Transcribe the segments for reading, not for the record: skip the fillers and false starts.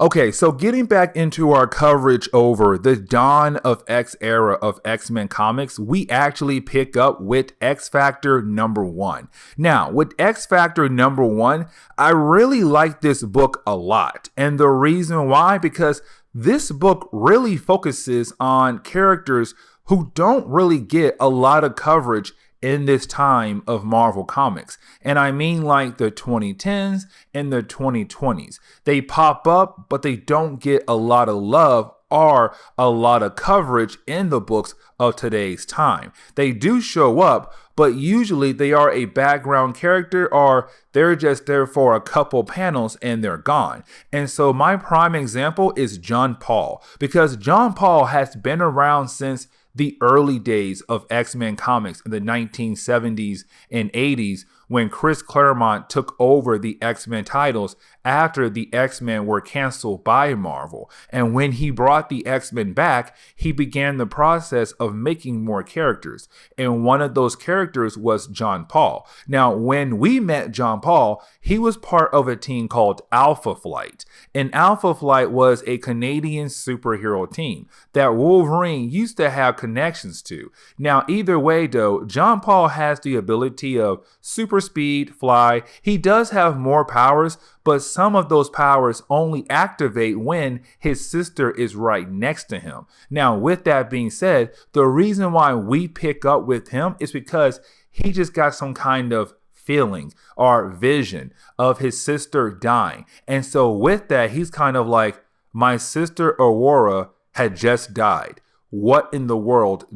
Okay, so getting back into our coverage over the dawn of X era of X-Men comics, we actually pick up with X Factor #1. Now, with X Factor #1, I really like this book a lot. And the reason why, because this book really focuses on characters who don't really get a lot of coverage in this time of Marvel Comics. And I mean like the 2010s and the 2020s. They pop up, but they don't get a lot of love or a lot of coverage in the books of today's time. They do show up, but usually they are a background character or they're just there for a couple panels and they're gone. And so my prime example is John Paul, because John Paul has been around since the early days of X-Men comics in the 1970s and 80s, when Chris Claremont took over the X-Men titles after the X-Men were canceled by Marvel. And when he brought the X-Men back, he began the process of making more characters. And one of those characters was John Paul. Now, when we met John Paul, he was part of a team called Alpha Flight. And Alpha Flight was a Canadian superhero team that Wolverine used to have connections to. Now, either way though, John Paul has the ability of super speed, fly. He does have more powers, but some of those powers only activate when his sister is right next to him. Now, with that being said, the reason why we pick up with him is because he just got some kind of feeling or vision of his sister dying. And so with that, he's kind of like, my sister Aurora had just died. What in the world?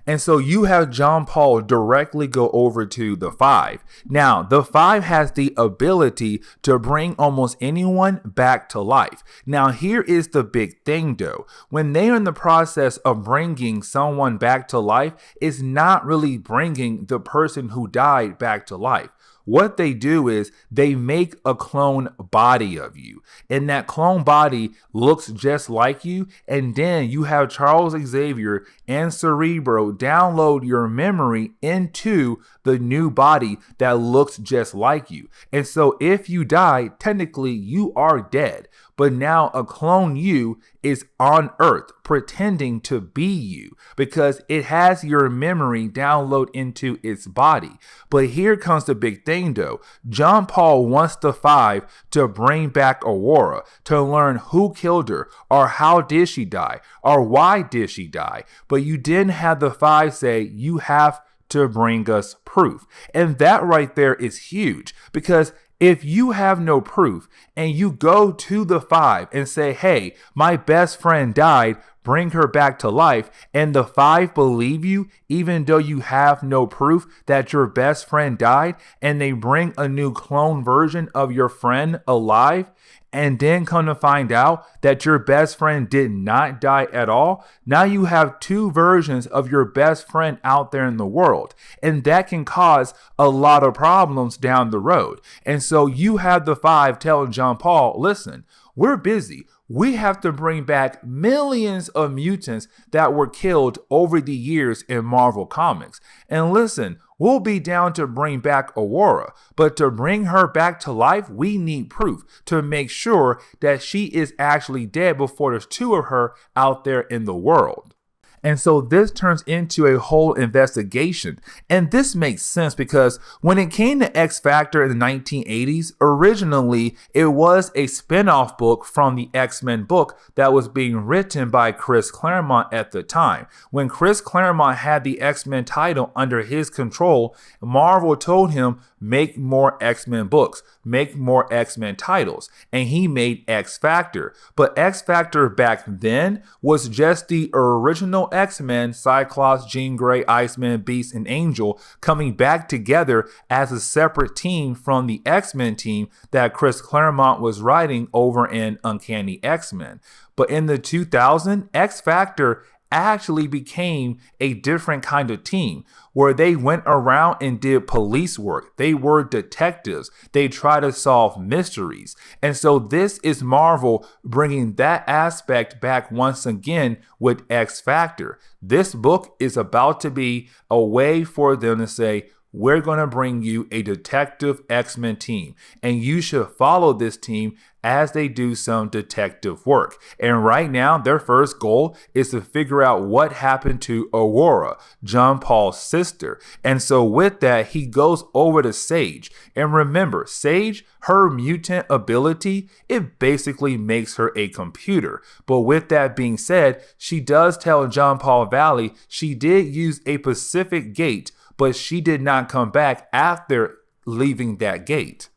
And so you have John Paul directly go over to the Five. Now, the Five has the ability to bring almost anyone back to life. Now, here is the big thing though. When they're in the process of bringing someone back to life, it's not really bringing the person who died back to life. What they do is they make a clone body of you, and that clone body looks just like you. And then you have Charles Xavier and Cerebro download your memory into the new body that looks just like you. And so if you die, technically you are dead. But now a clone you is on Earth pretending to be you because it has your memory download into its body. But here comes the big thing though. John Paul wants the Five to bring back Aurora to learn who killed her or how did she die or why did she die. But you didn't have the Five say you have to bring us proof. And that right there is huge, because if you have no proof and you go to the Five and say, hey, my best friend died, bring her back to life, and the Five believe you, even though you have no proof that your best friend died, and they bring a new clone version of your friend alive, and then come to find out that your best friend did not die at all, now you have two versions of your best friend out there in the world. And that can cause a lot of problems down the road. And so you have the Five telling John Paul, listen, we're busy. We have to bring back millions of mutants that were killed over the years in Marvel Comics. And listen, we'll be down to bring back Aurora, but to bring her back to life, we need proof to make sure that she is actually dead before there's two of her out there in the world. And so this turns into a whole investigation. And this makes sense because when it came to X Factor in the 1980s, originally it was a spin-off book from the X-Men book that was being written by Chris Claremont at the time. When Chris Claremont had the X-Men title under his control, Marvel told him, make more X-Men books, make more X-Men titles, and he made X Factor. But X Factor back then was just the original X-Men, Cyclops, Jean Grey, Iceman, Beast, and Angel coming back together as a separate team from the X-Men team that Chris Claremont was writing over in Uncanny X-Men. But in the 2000s, X Factor actually became a different kind of team where they went around and did police work. They were detectives. They try to solve mysteries. And so this is Marvel bringing that aspect back once again with X Factor. This book is about to be a way for them to say, we're going to bring you a detective X-Men team, and you should follow this team as they do some detective work. And right now, their first goal is to figure out what happened to Aurora, John Paul's sister. And so with that, he goes over to Sage. And remember, Sage, her mutant ability, it basically makes her a computer. But with that being said, she does tell John Paul Valley she did use a Pacific gate, but she did not come back after leaving that gate.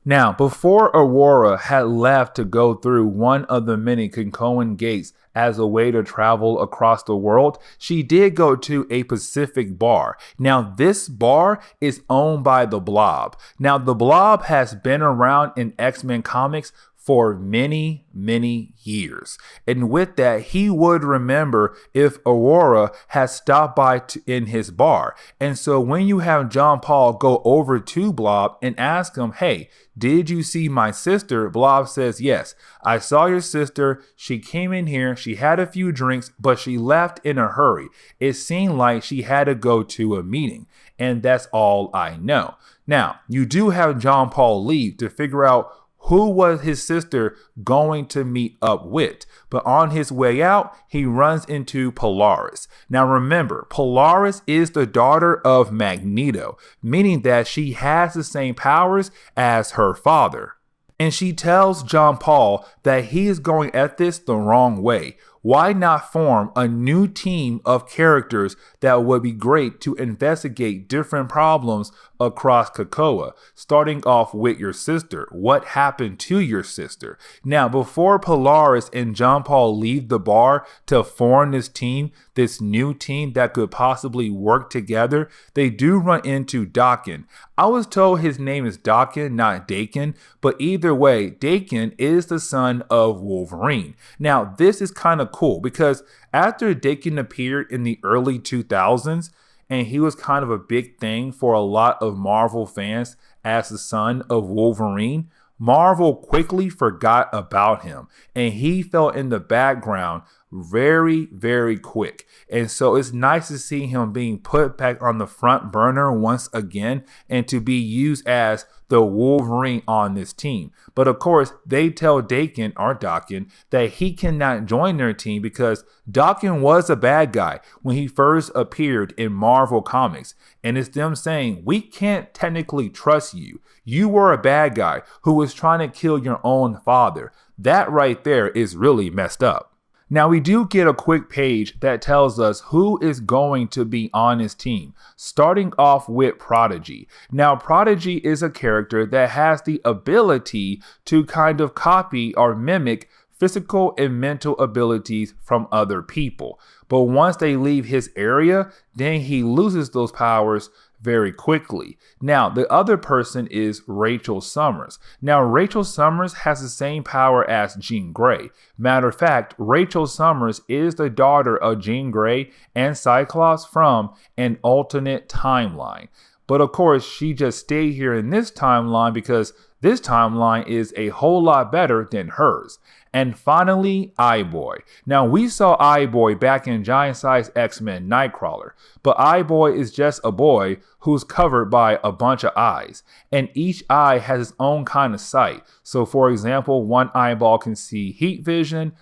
Now, before Aurora had left to go through one of the many Krakoan gates as a way to travel across the world, she did go to a Pacific bar. Now, this bar is owned by the Blob. Now, the Blob has been around in X-Men comics for many, many years. And with that, he would remember if Aurora has stopped by in his bar. And so when you have John Paul go over to Blob and ask him, hey, did you see my sister? Blob says, yes, I saw your sister. She came in here. She had a few drinks, but she left in a hurry. It seemed like she had to go to a meeting. And that's all I know. Now, you do have John Paul leave to figure out who was his sister going to meet up with. But on his way out, he runs into Polaris. Now remember, Polaris is the daughter of Magneto, meaning that she has the same powers as her father. And she tells John Paul that he is going at this the wrong way. Why not form a new team of characters that would be great to investigate different problems across Krakoa, starting off with your sister. What happened to your sister? Now, before Polaris and John Paul leave the bar to form this team, this new team that could possibly work together, they do run into Daken. I was told his name is Daken, not Daken, but either way, Daken is the son of Wolverine. Now, this is kind of cool because after Daken appeared in the early 2000s, and he was kind of a big thing for a lot of Marvel fans as the son of Wolverine, Marvel quickly forgot about him, and he fell in the background very, very quick. And so it's nice to see him being put back on the front burner once again and to be used as the Wolverine on this team. But of course, they tell Daken that he cannot join their team because Daken was a bad guy when he first appeared in Marvel Comics. And it's them saying, we can't technically trust you. You were a bad guy who was trying to kill your own father. That right there is really messed up. Now, we do get a quick page that tells us who is going to be on his team, starting off with Prodigy. Now, Prodigy is a character that has the ability to kind of copy or mimic physical and mental abilities from other people. But once they leave his area, then he loses those powers very quickly. Now, the other person is Rachel Summers. Now, Rachel Summers has the same power as Jean Grey. Matter of fact, Rachel Summers is the daughter of Jean Grey and Cyclops from an alternate timeline. But of course, she just stayed here in this timeline because this timeline is a whole lot better than hers. And finally, Eye-Boy. Now, we saw Eye-Boy back in Giant Size X-Men Nightcrawler, but Eye-Boy is just a boy who's covered by a bunch of eyes, and each eye has its own kind of sight. So, for example, one eyeball can see heat vision,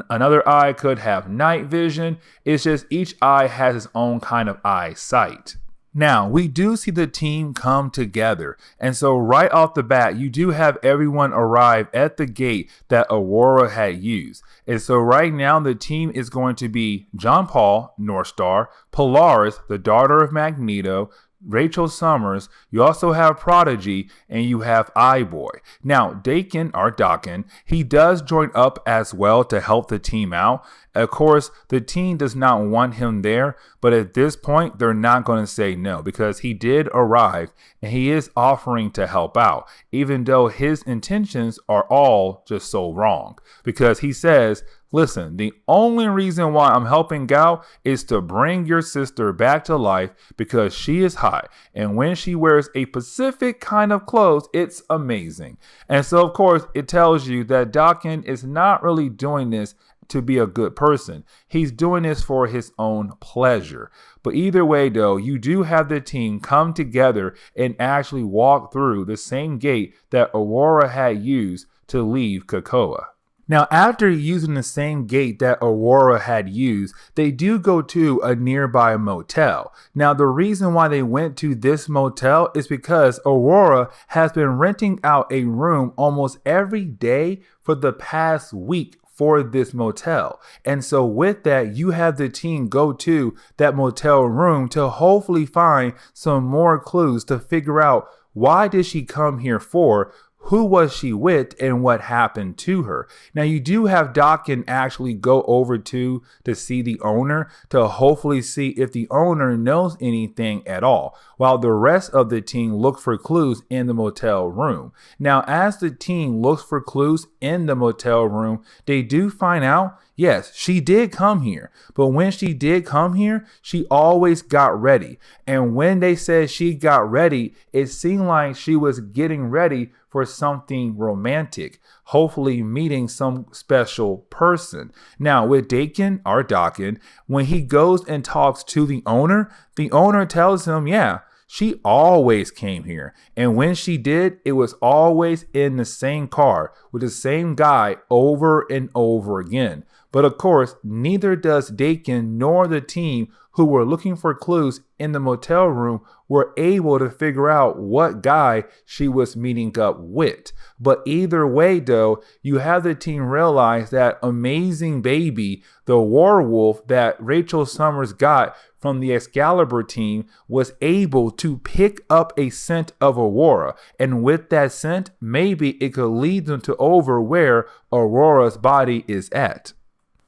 another eye could have night vision. It's just each eye has its own kind of eyesight. Now, we do see the team come together, and so right off the bat, you do have everyone arrive at the gate that Aurora had used. And so right now, the team is going to be John Paul, North Star, Polaris, the daughter of Magneto, Rachel Summers, you also have Prodigy, and you have Eye-Boy. Now, Daken, he does join up as well to help the team out. Of course, the team does not want him there, but at this point, they're not going to say no because he did arrive and he is offering to help out, even though his intentions are all just so wrong. Because he says, listen, the only reason why I'm helping out is to bring your sister back to life because she is hot. And when she wears a Pacific kind of clothes, it's amazing. And so, of course, it tells you that Daken is not really doing this to be a good person. He's doing this for his own pleasure. But either way, though, you do have the team come together and actually walk through the same gate that Aurora had used to leave Krakoa. Now, after using the same gate that Aurora had used, they do go to a nearby motel. Now, the reason why they went to this motel is because Aurora has been renting out a room almost every day for the past week for this motel. And so with that, you have the team go to that motel room to hopefully find some more clues to figure out why did she come here for, who was she with, and what happened to her. Now, you do have Dakin actually go over to see the owner to hopefully see if the owner knows anything at all, while the rest of the team look for clues in the motel room. Now, as the team looks for clues in the motel room, they do find out, yes, she did come here, but when she did come here, she always got ready. And when they said she got ready, it seemed like she was getting ready for something romantic, hopefully meeting some special person. Now, with Dakin, when he goes and talks to the owner tells him, yeah, she always came here. And when she did, it was always in the same car with the same guy over and over again. But of course, neither does Dakin nor the team who were looking for clues in the motel room were able to figure out what guy she was meeting up with. But either way, though, you have the team realize that amazing baby, the werewolf that Rachel Summers got from the Excalibur team, was able to pick up a scent of Aurora. And with that scent, maybe it could lead them to over where Aurora's body is at.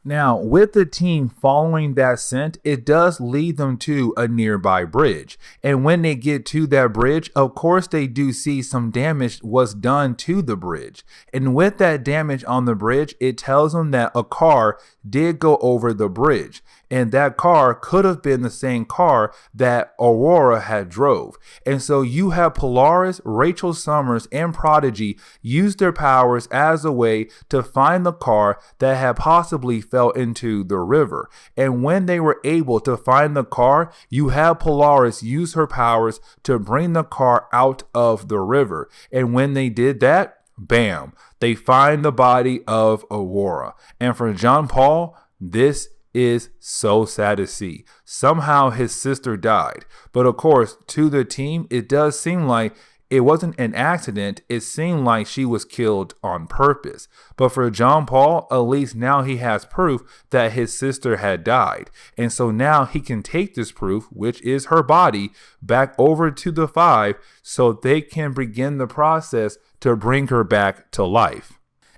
Now, with the team following that scent, it does lead them to a nearby bridge. And when they get to that bridge, of course, they do see some damage was done to the bridge. And with that damage on the bridge, it tells them that a car did go over the bridge. And that car could have been the same car that Aurora had drove. And so you have Polaris, Rachel Summers, and Prodigy use their powers as a way to find the car that had possibly fell into the river. And when they were able to find the car, you have Polaris use her powers to bring the car out of the river. And when they did that, bam, they find the body of Aurora. And for John Paul, this is so sad to see. Somehow his sister died. But of course, to the team, it does seem like it wasn't an accident. It seemed like she was killed on purpose. But for John Paul, at least now he has proof that his sister had died. And so now he can take this proof, which is her body, back over to the Five so they can begin the process to bring her back to life.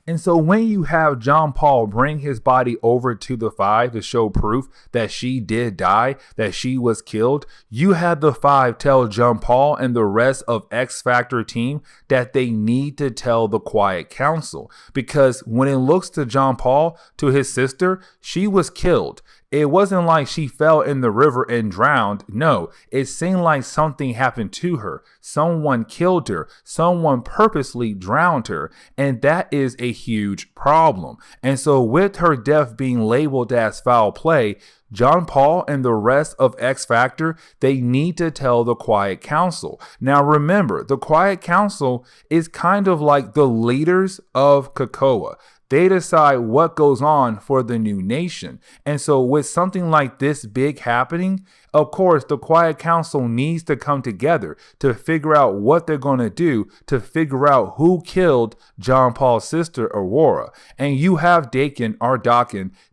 And so when you have John Paul bring his body over to the Five to show proof that she did die, that she was killed, you have the Five tell John Paul and the rest of X Factor team that they need to tell the Quiet Council. Because when it looks to John Paul, to his sister, she was killed. It wasn't like she fell in the river and drowned. No, it seemed like something happened to her. Someone killed her. Someone purposely drowned her. And that is a huge problem. And so with her death being labeled as foul play, John Paul and the rest of X Factor, they need to tell the Quiet Council. Now remember, the Quiet Council is kind of like the leaders of Krakoa. They decide what goes on for the new nation. And so with something like this big happening, of course, the Quiet Council needs to come together to figure out what they're going to do to figure out who killed John Paul's sister, Aurora. And you have Dakin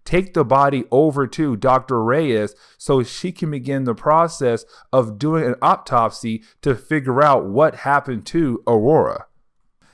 take the body over to Dr. Reyes so she can begin the process of doing an autopsy to figure out what happened to Aurora.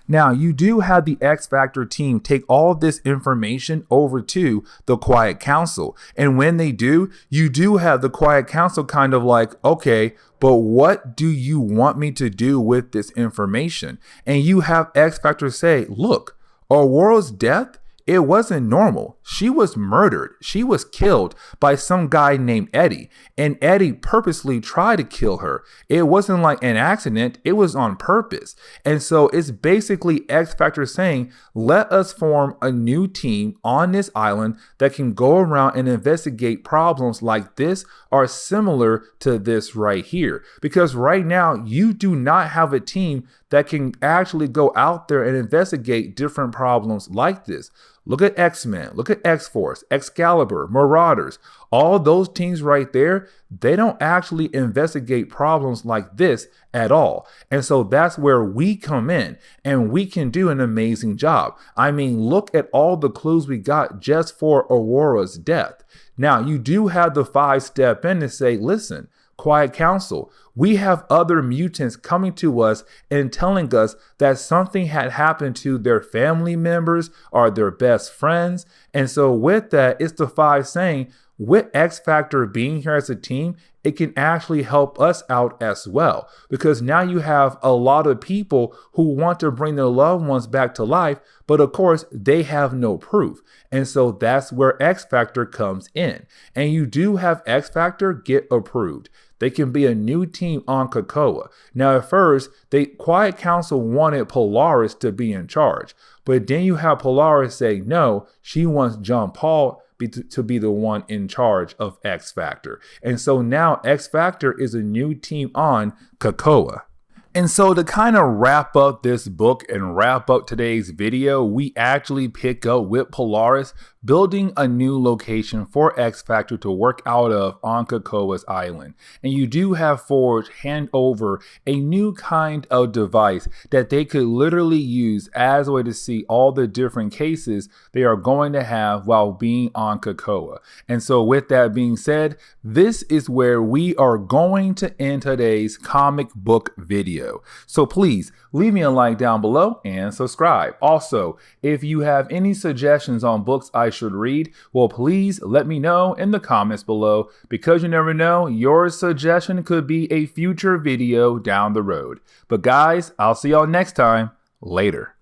Now, you do have the X Factor team take all this information over to the Quiet Council. And when they do, you do have the Quiet Council kind of like, okay, but what do you want me to do with this information? And you have X Factor say, look, Aurora's death it wasn't normal. She was murdered. She was killed by some guy named Eddie, and Eddie purposely tried to kill her. It wasn't like an accident. It was on purpose. And so it's basically X Factor saying, let us form a new team on this island that can go around and investigate problems like this or similar to this right here. Because right now, you do not have a team that can actually go out there and investigate different problems like this. Look at X-Men, look at X-Force, Excalibur, Marauders. All those teams right there, they don't actually investigate problems like this at all. And so that's where we come in, and we can do an amazing job. I mean, look at all the clues we got just for Aurora's death. Now, you do have the 5 step in to say, listen, Quiet Council, we have other mutants coming to us and telling us that something had happened to their family members or their best friends. And so with that, it's the 5 saying, with X Factor being here as a team, it can actually help us out as well. Because now you have a lot of people who want to bring their loved ones back to life, but of course, they have no proof. And so that's where X Factor comes in. And you do have X Factor get approved. They can be a new team on Krakoa. Now, at first, Quiet Council wanted Polaris to be in charge. But then you have Polaris say, no, she wants John Paul to be the one in charge of X Factor. And so now X Factor is a new team on Krakoa. And so to kind of wrap up this book and wrap up today's video, we actually pick up with Polaris building a new location for X Factor to work out of on Krakoa's island. And you do have Forge hand over a new kind of device that they could literally use as a way to see all the different cases they are going to have while being on Krakoa. And so with that being said, this is where we are going to end today's comic book video. So please leave me a like down below and subscribe. Also, if you have any suggestions on books I should read, well, please let me know in the comments below, because you never know, your suggestion could be a future video down the road. But guys, I'll see y'all next time. Later.